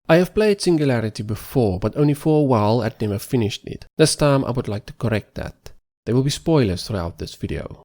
I have played Singularity before, but only for a while and never finished it. This time I would like to correct that. There will be spoilers throughout this video.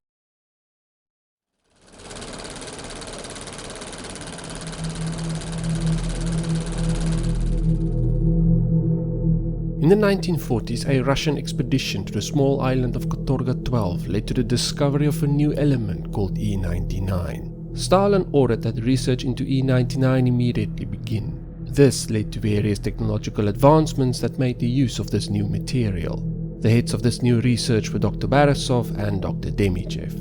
In the 1940s, a Russian expedition to the small island of Katorga 12 led to the discovery of a new element called E99. Stalin ordered that research into E99 immediately begin. This led to various technological advancements that made the use of this new material. The heads of this new research were Dr. Barisov and Dr. Demichev.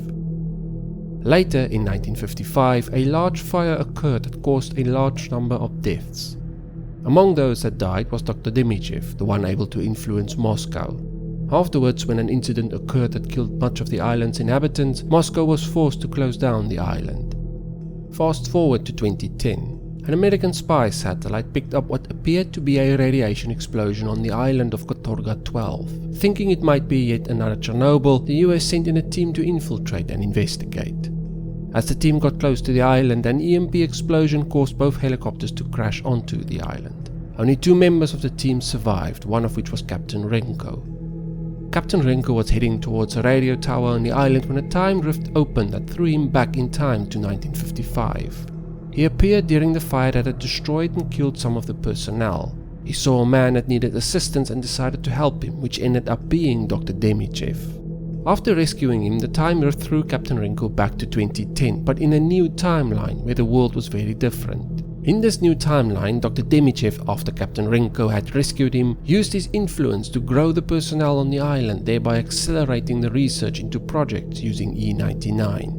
Later, in 1955, a large fire occurred that caused a large number of deaths. Among those that died was Dr. Demichev, the one able to influence Moscow. Afterwards, when an incident occurred that killed much of the island's inhabitants, Moscow was forced to close down the island. Fast forward to 2010. An American spy satellite picked up what appeared to be a radiation explosion on the island of Katorga 12. Thinking it might be yet another Chernobyl, the US sent in a team to infiltrate and investigate. As the team got close to the island, an EMP explosion caused both helicopters to crash onto the island. Only 2 members of the team survived, one of which was Captain Renko. Captain Renko was heading towards a radio tower on the island when a time rift opened that threw him back in time to 1955. He appeared during the fire that had destroyed and killed some of the personnel. He saw a man that needed assistance and decided to help him, which ended up being Dr. Demichev. After rescuing him, the time rift threw Captain Renko back to 2010, but in a new timeline where the world was very different. In this new timeline, Dr. Demichev, after Captain Renko had rescued him, used his influence to grow the personnel on the island, thereby accelerating the research into projects using E99.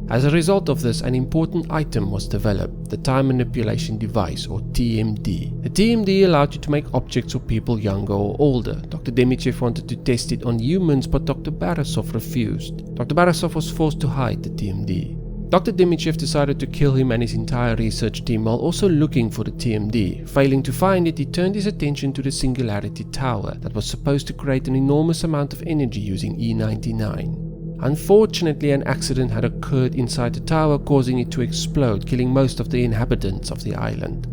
As a result of this, an important item was developed, the Time Manipulation Device, or TMD. The TMD allowed you to make objects or people younger or older. Dr. Demichev wanted to test it on humans, but Dr. Barisov refused. Dr. Barisov was forced to hide the TMD. Dr. Demichev decided to kill him and his entire research team while also looking for the TMD. Failing to find it, he turned his attention to the Singularity Tower that was supposed to create an enormous amount of energy using E99. Unfortunately, an accident had occurred inside the tower, causing it to explode, killing most of the inhabitants of the island.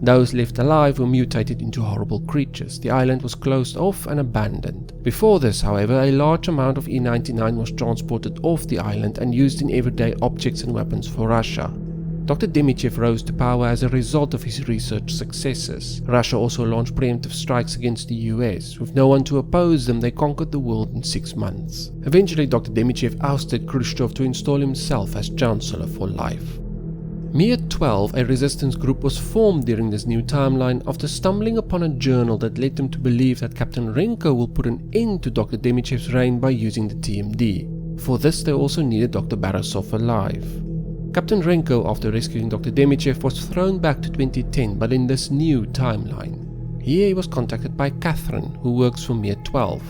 Those left alive were mutated into horrible creatures. The island was closed off and abandoned. Before this, however, a large amount of E99 was transported off the island and used in everyday objects and weapons for Russia. Dr. Demichev rose to power as a result of his research successes. Russia also launched preemptive strikes against the US. With no one to oppose them, they conquered the world in 6 months. Eventually, Dr. Demichev ousted Khrushchev to install himself as Chancellor for life. Mir 12, a resistance group, was formed during this new timeline after stumbling upon a journal that led them to believe that Captain Renko will put an end to Dr. Demichev's reign by using the TMD. For this, they also needed Dr. Barisov alive. Captain Renko, after rescuing Dr. Demichev, was thrown back to 2010, but in this new timeline. Here he was contacted by Catherine, who works for Mir 12.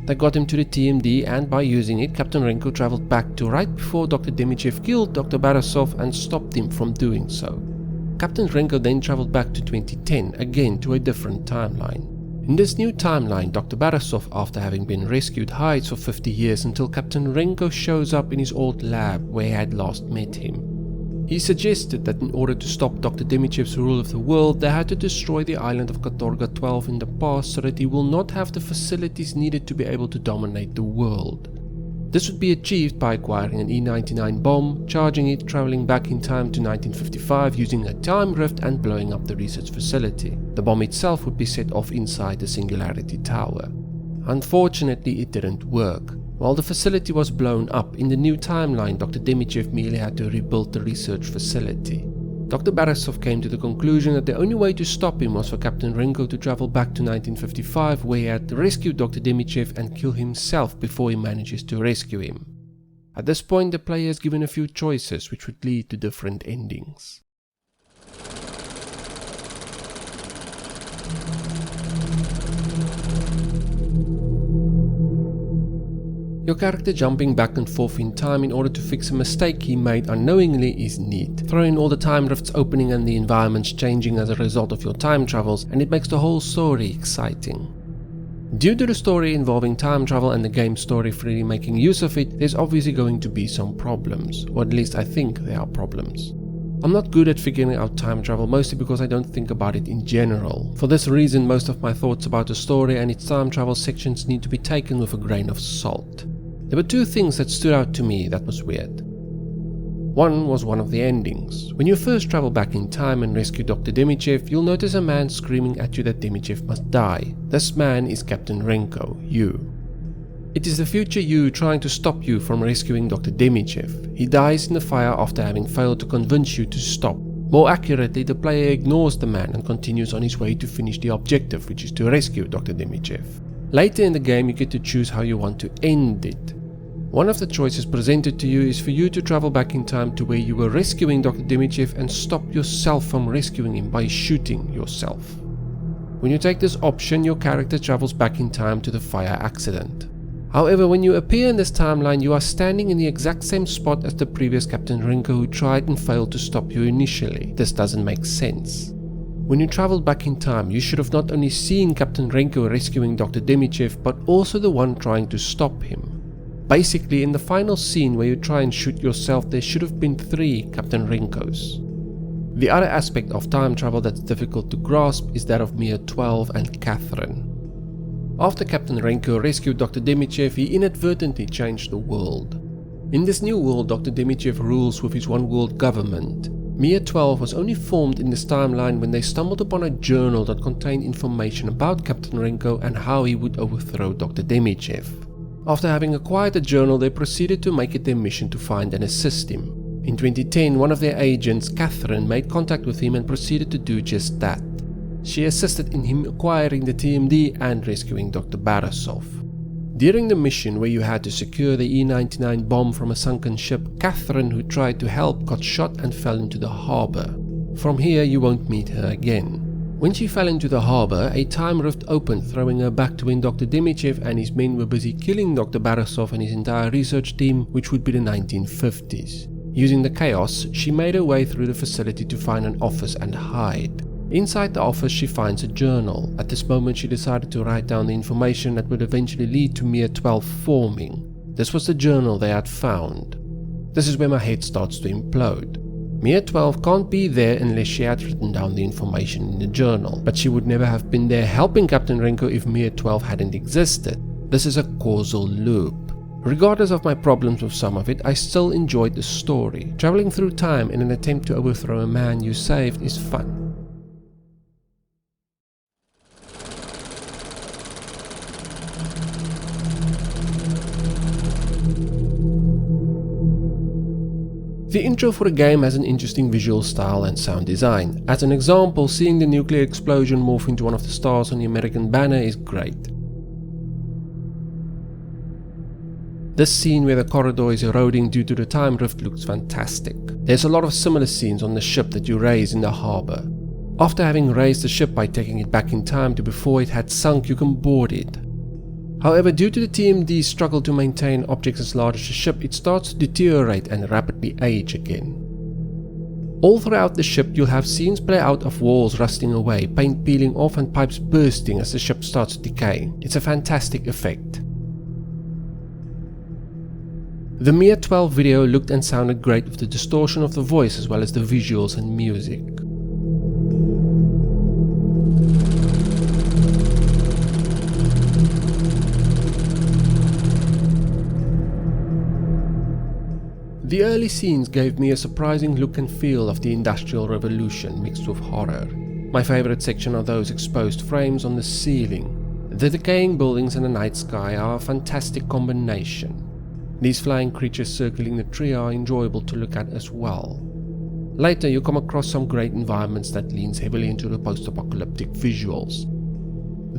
They got him to the TMD, and by using it, Captain Renko travelled back to right before Dr. Demichev killed Dr. Barisov and stopped him from doing so. Captain Renko then travelled back to 2010, again to a different timeline. In this new timeline, Dr. Barisov, after having been rescued, hides for 50 years until Captain Renko shows up in his old lab where he had last met him. He suggested that in order to stop Dr. Demichev's rule of the world, they had to destroy the island of Katorga 12 in the past so that he will not have the facilities needed to be able to dominate the world. This would be achieved by acquiring an E99 bomb, charging it, travelling back in time to 1955 using a time rift and blowing up the research facility. The bomb itself would be set off inside the Singularity Tower. Unfortunately, it didn't work. While the facility was blown up, in the new timeline, Dr. Demichev merely had to rebuild the research facility. Dr. Barisov came to the conclusion that the only way to stop him was for Captain Renko to travel back to 1955, where he had rescued Dr. Demichev and kill himself before he manages to rescue him. At this point, the player is given a few choices which would lead to different endings. Your character jumping back and forth in time in order to fix a mistake he made unknowingly is neat. Throw in all the time rifts opening and the environments changing as a result of your time travels, and it makes the whole story exciting. Due to the story involving time travel and the game story freely making use of it, there's obviously going to be some problems, or at least I think there are problems. I'm not good at figuring out time travel, mostly because I don't think about it in general. For this reason, most of my thoughts about a story and its time travel sections need to be taken with a grain of salt. There were two things that stood out to me that was weird. One was one of the endings. When you first travel back in time and rescue Dr. Demichev, you'll notice a man screaming at you that Demichev must die. This man is Captain Renko, you. It is the future you trying to stop you from rescuing Dr. Demichev. He dies in the fire after having failed to convince you to stop. More accurately, the player ignores the man and continues on his way to finish the objective, which is to rescue Dr. Demichev. Later in the game, you get to choose how you want to end it. One of the choices presented to you is for you to travel back in time to where you were rescuing Dr. Demichev and stop yourself from rescuing him by shooting yourself. When you take this option, your character travels back in time to the fire accident. However, when you appear in this timeline, you are standing in the exact same spot as the previous Captain Renko who tried and failed to stop you initially. This doesn't make sense. When you traveled back in time, you should have not only seen Captain Renko rescuing Dr. Demichev, but also the one trying to stop him. Basically, in the final scene where you try and shoot yourself, there should have been 3 Captain Renkos. The other aspect of time travel that's difficult to grasp is that of Mia 12 and Catherine. After Captain Renko rescued Dr. Demichev, he inadvertently changed the world. In this new world, Dr. Demichev rules with his one-world government. Mia 12 was only formed in this timeline when they stumbled upon a journal that contained information about Captain Renko and how he would overthrow Dr. Demichev. After having acquired the journal, they proceeded to make it their mission to find and assist him. In 2010, one of their agents, Catherine, made contact with him and proceeded to do just that. She assisted in him acquiring the TMD and rescuing Dr. Barasov. During the mission where you had to secure the E-99 bomb from a sunken ship, Catherine, who tried to help, got shot and fell into the harbor. From here, you won't meet her again. When she fell into the harbor, a time rift opened, throwing her back to when Dr. Demichev and his men were busy killing Dr. Barasov and his entire research team, which would be the 1950s. Using the chaos, she made her way through the facility to find an office and hide. Inside the office, she finds a journal. At this moment, she decided to write down the information that would eventually lead to Mia 12 forming. This was the journal they had found. This is where my head starts to implode. Mia 12 can't be there unless she had written down the information in the journal, but she would never have been there helping Captain Renko if Mia 12 hadn't existed. This is a causal loop. Regardless of my problems with some of it, I still enjoyed the story. Traveling through time in an attempt to overthrow a man you saved is fun. The intro for the game has an interesting visual style and sound design. As an example, seeing the nuclear explosion morph into one of the stars on the American banner is great. This scene where the corridor is eroding due to the time rift looks fantastic. There's a lot of similar scenes on the ship that you raise in the harbor. After having raised the ship by taking it back in time to before it had sunk, you can board it. However, due to the TMD's struggle to maintain objects as large as the ship, it starts to deteriorate and rapidly age again. All throughout the ship, you'll have scenes play out of walls rusting away, paint peeling off and pipes bursting as the ship starts to decay. It's a fantastic effect. The Mia 12 video looked and sounded great with the distortion of the voice as well as the visuals and music. The early scenes gave me a surprising look and feel of the Industrial Revolution mixed with horror. My favorite section are those exposed frames on the ceiling. The decaying buildings and the night sky are a fantastic combination. These flying creatures circling the tree are enjoyable to look at as well. Later you come across some great environments that leans heavily into the post-apocalyptic visuals.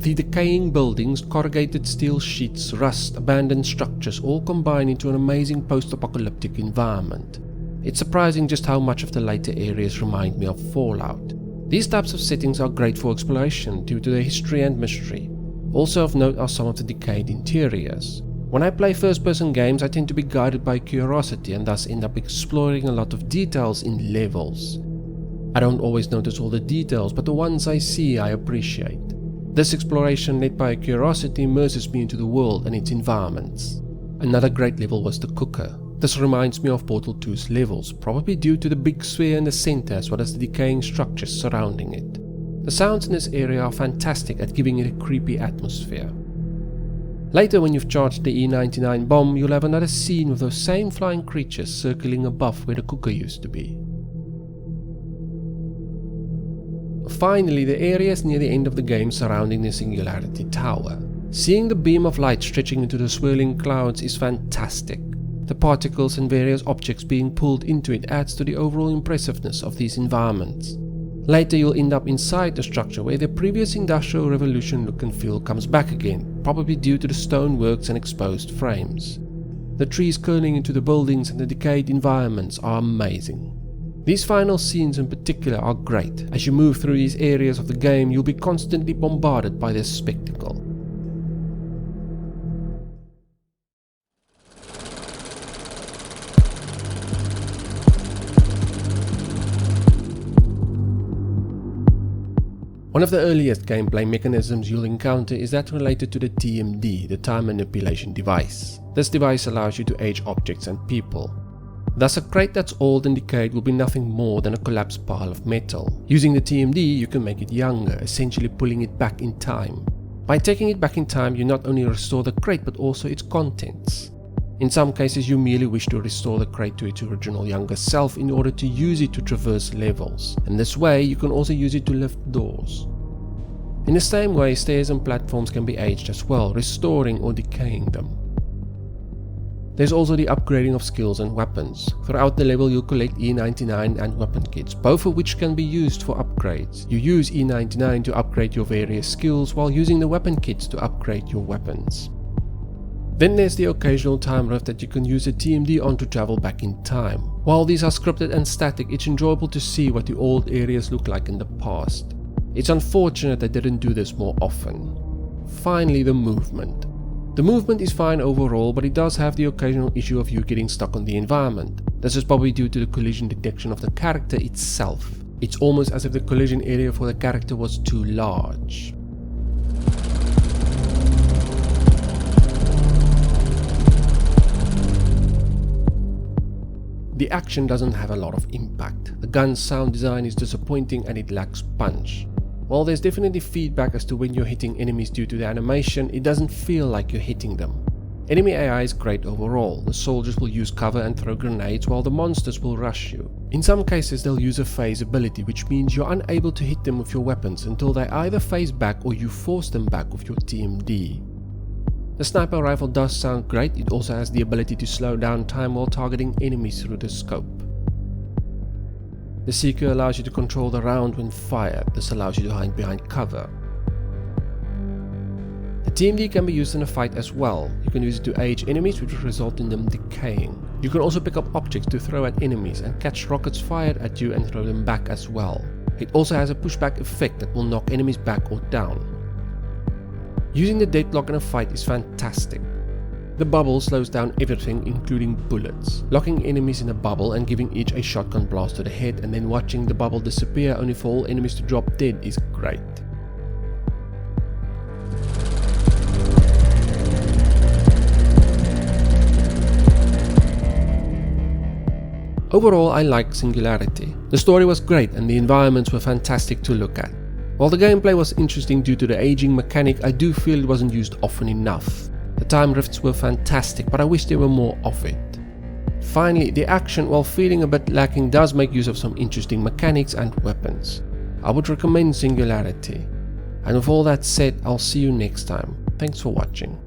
The decaying buildings, corrugated steel sheets, rust, abandoned structures all combine into an amazing post-apocalyptic environment. It's surprising just how much of the later areas remind me of Fallout. These types of settings are great for exploration due to their history and mystery. Also of note are some of the decayed interiors. When I play first-person games, I tend to be guided by curiosity and thus end up exploring a lot of details in levels. I don't always notice all the details, but the ones I see I appreciate. This exploration led by curiosity immerses me into the world and its environments. Another great level was the cooker. This reminds me of Portal 2's levels, probably due to the big sphere in the center as well as the decaying structures surrounding it. The sounds in this area are fantastic at giving it a creepy atmosphere. Later, when you've charged the E99 bomb, you'll have another scene with those same flying creatures circling above where the cooker used to be. Finally, the areas near the end of the game surrounding the Singularity Tower. Seeing the beam of light stretching into the swirling clouds is fantastic. The particles and various objects being pulled into it adds to the overall impressiveness of these environments. Later you'll end up inside the structure where the previous Industrial Revolution look and feel comes back again, probably due to the stoneworks and exposed frames. The trees curling into the buildings and the decayed environments are amazing. These final scenes in particular are great. As you move through these areas of the game, you'll be constantly bombarded by this spectacle. One of the earliest gameplay mechanisms you'll encounter is that related to the TMD, the time manipulation device. This device allows you to age objects and people. Thus, a crate that's old and decayed will be nothing more than a collapsed pile of metal. Using the TMD, you can make it younger, essentially pulling it back in time. By taking it back in time, you not only restore the crate but also its contents. In some cases, you merely wish to restore the crate to its original younger self in order to use it to traverse levels. And this way, you can also use it to lift doors. In the same way, stairs and platforms can be aged as well, restoring or decaying them. There's also the upgrading of skills and weapons. Throughout the level you'll collect E99 and weapon kits, both of which can be used for upgrades. You use E99 to upgrade your various skills while using the weapon kits to upgrade your weapons. Then there's the occasional time rift that you can use a TMD on to travel back in time. While these are scripted and static, it's enjoyable to see what the old areas look like in the past. It's unfortunate they didn't do this more often. Finally, the movement. The movement is fine overall, but it does have the occasional issue of you getting stuck on the environment. This is probably due to the collision detection of the character itself. It's almost as if the collision area for the character was too large. The action doesn't have a lot of impact. The gun's sound design is disappointing and it lacks punch. While there's definitely feedback as to when you're hitting enemies due to the animation, it doesn't feel like you're hitting them. Enemy AI is great overall. The soldiers will use cover and throw grenades while the monsters will rush you. In some cases they'll use a phase ability, which means you're unable to hit them with your weapons until they either phase back or you force them back with your TMD. The sniper rifle does sound great. It also has the ability to slow down time while targeting enemies through the scope. The Seeker allows you to control the round when fired. This allows you to hide behind cover. The TMD can be used in a fight as well. You can use it to age enemies, which will result in them decaying. You can also pick up objects to throw at enemies and catch rockets fired at you and throw them back as well. It also has a pushback effect that will knock enemies back or down. Using the deadlock in a fight is fantastic. The bubble slows down everything, including bullets. Locking enemies in a bubble and giving each a shotgun blast to the head and then watching the bubble disappear only for all enemies to drop dead is great. Overall, I like Singularity. The story was great and the environments were fantastic to look at. While the gameplay was interesting due to the aging mechanic, I do feel it wasn't used often enough. The time rifts were fantastic, but I wish there were more of it. Finally, the action, while feeling a bit lacking, does make use of some interesting mechanics and weapons. I would recommend Singularity. And with all that said, I'll see you next time. Thanks for watching.